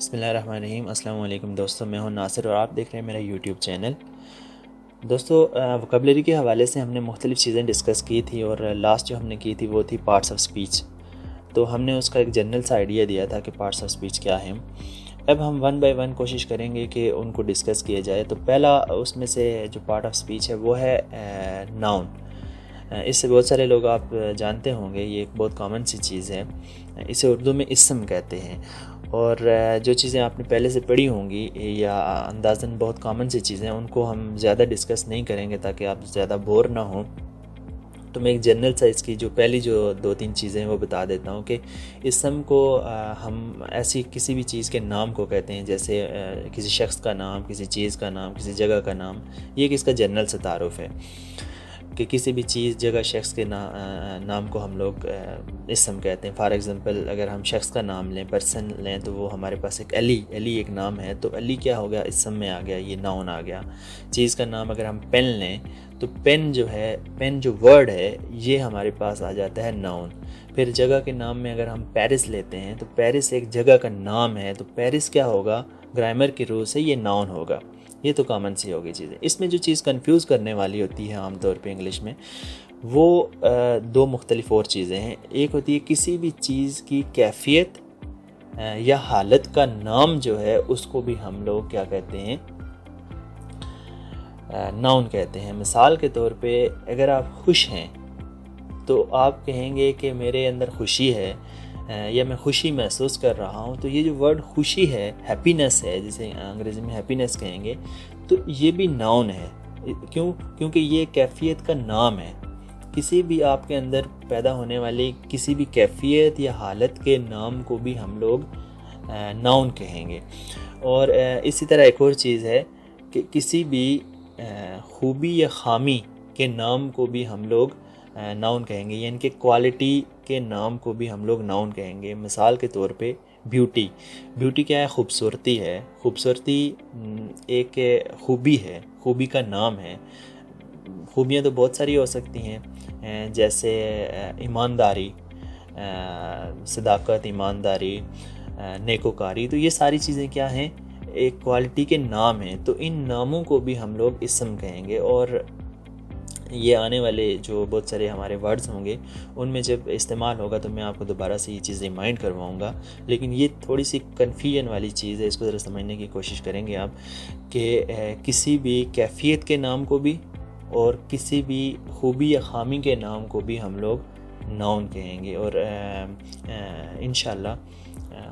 بسم اللہ الرحمن الرحیم۔ السلام علیکم دوستوں، میں ہوں ناصر اور آپ دیکھ رہے ہیں میرا یوٹیوب چینل۔ دوستو، ووکیبلری کے حوالے سے ہم نے مختلف چیزیں ڈسکس کی تھی اور لاسٹ جو ہم نے کی تھی وہ تھی پارٹس آف سپیچ۔ تو ہم نے اس کا ایک جنرل سا آئیڈیا دیا تھا کہ پارٹس آف سپیچ کیا ہیں۔ اب ہم ون بائی ون کوشش کریں گے کہ ان کو ڈسکس کیا جائے۔ تو پہلا اس میں سے جو پارٹ آف سپیچ ہے وہ ہے ناؤن۔ اس سے بہت سارے لوگ آپ جانتے ہوں گے، یہ ایک بہت کامن سی چیز ہے۔ اسے اردو میں اسم کہتے ہیں، اور جو چیزیں آپ نے پہلے سے پڑھی ہوں گی یا اندازاً بہت کامن سی چیزیں، ان کو ہم زیادہ ڈسکس نہیں کریں گے تاکہ آپ زیادہ بور نہ ہوں۔ تو میں ایک جنرل سائز کی جو پہلی جو دو تین چیزیں وہ بتا دیتا ہوں کہ اسم کو ہم ایسی کسی بھی چیز کے نام کو کہتے ہیں، جیسے کسی شخص کا نام، کسی چیز کا نام، کسی جگہ کا نام۔ یہ ایک اس کا جنرل سے تعارف ہے کہ کسی بھی چیز، جگہ، شخص کے نام کو ہم لوگ اسم کہتے ہیں۔ فار ایگزامپل اگر ہم شخص کا نام لیں، پرسن لیں، تو وہ ہمارے پاس ایک علی ایک نام ہے، تو علی کیا ہو گیا؟ اسم میں آ گیا، یہ ناؤن آ گیا۔ چیز کا نام اگر ہم پین لیں تو پین جو ورڈ ہے یہ ہمارے پاس آ جاتا ہے ناؤن۔ پھر جگہ کے نام میں اگر ہم پیرس لیتے ہیں تو پیرس ایک جگہ کا نام ہے، تو پیرس کیا ہوگا؟ گرامر کی روح سے یہ ناؤن ہوگا۔ یہ تو کامن سی ہوگی چیزیں۔ اس میں جو چیز کنفیوز کرنے والی ہوتی ہے عام طور پہ انگلش میں، وہ دو مختلف اور چیزیں ہیں۔ ایک ہوتی ہے کسی بھی چیز کی کیفیت یا حالت کا نام جو ہے اس کو بھی ہم لوگ کیا کہتے ہیں؟ ناؤن کہتے ہیں۔ مثال کے طور پہ اگر آپ خوش ہیں تو آپ کہیں گے کہ میرے اندر خوشی ہے یا میں خوشی محسوس کر رہا ہوں، تو یہ جو ورڈ خوشی ہے، ہیپینس ہے، جسے انگریزی میں ہیپینس کہیں گے، تو یہ بھی ناؤن ہے۔ کیونکہ یہ کیفیت کا نام ہے۔ کسی بھی آپ کے اندر پیدا ہونے والی کسی بھی کیفیت یا حالت کے نام کو بھی ہم لوگ ناؤن کہیں گے۔ اور اسی طرح ایک اور چیز ہے کہ کسی بھی خوبی یا خامی کے نام کو بھی ہم لوگ ناؤن کہیں گے، یعنی کہ کوالٹی کے نام کو بھی ہم لوگ ناؤن کہیں گے۔ مثال کے طور پہ بیوٹی کیا ہے؟ خوبصورتی ہے۔ خوبصورتی ایک خوبی ہے، خوبی کا نام ہے۔ خوبیاں تو بہت ساری ہو سکتی ہیں، جیسے ایمانداری، صداقت، ایمانداری، نیکوکاری۔ تو یہ ساری چیزیں کیا ہیں؟ ایک کوالٹی کے نام ہیں۔ تو ان ناموں کو بھی ہم لوگ اسم کہیں گے، اور یہ آنے والے جو بہت سارے ہمارے ورڈز ہوں گے ان میں جب استعمال ہوگا تو میں آپ کو دوبارہ سے یہ چیز ریمائنڈ کرواؤں گا۔ لیکن یہ تھوڑی سی کنفیوژن والی چیز ہے، اس کو ذرا سمجھنے کی کوشش کریں گے آپ کہ کسی بھی کیفیت کے نام کو بھی اور کسی بھی خوبی یا خامی کے نام کو بھی ہم لوگ ناؤن کہیں گے۔ اور انشاءاللہ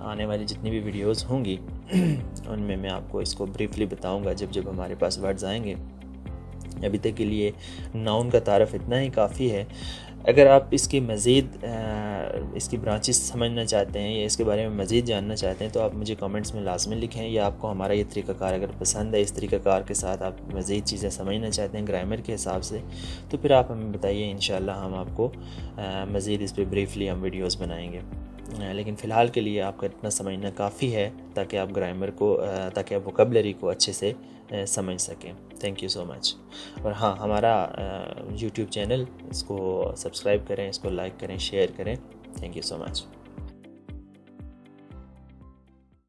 آنے والی جتنی بھی ویڈیوز ہوں گی ان میں آپ کو اس کو بریفلی بتاؤں گا جب ہمارے پاس ورڈز آئیں گے۔ ابھی تک کے لیے ناؤن کا تعارف اتنا ہی کافی ہے۔ اگر آپ اس کی مزید اس کی برانچز سمجھنا چاہتے ہیں یا اس کے بارے میں مزید جاننا چاہتے ہیں تو آپ مجھے کامنٹس میں لازمی لکھیں، یا آپ کو ہمارا یہ طریقہ کار اگر پسند ہے، اس طریقہ کار کے ساتھ آپ مزید چیزیں سمجھنا چاہتے ہیں گرامر کے حساب سے، تو پھر آپ ہمیں بتائیے، انشاءاللہ ہم آپ کو مزید اس پہ بریفلی ہم ویڈیوز بنائیں گے۔ لیکن فی الحال کے لیے آپ کا اتنا سمجھنا کافی ہے تاکہ آپ گرامر کو، تاکہ آپ ووکیبلری کو اچھے سے سمجھ سکیں۔ تھینک یو سو مچ۔ اور ہاں، ہمارا یوٹیوب چینل، اس کو سبسکرائب کریں، اس کو لائک کریں، شیئر کریں۔ Thank you so much.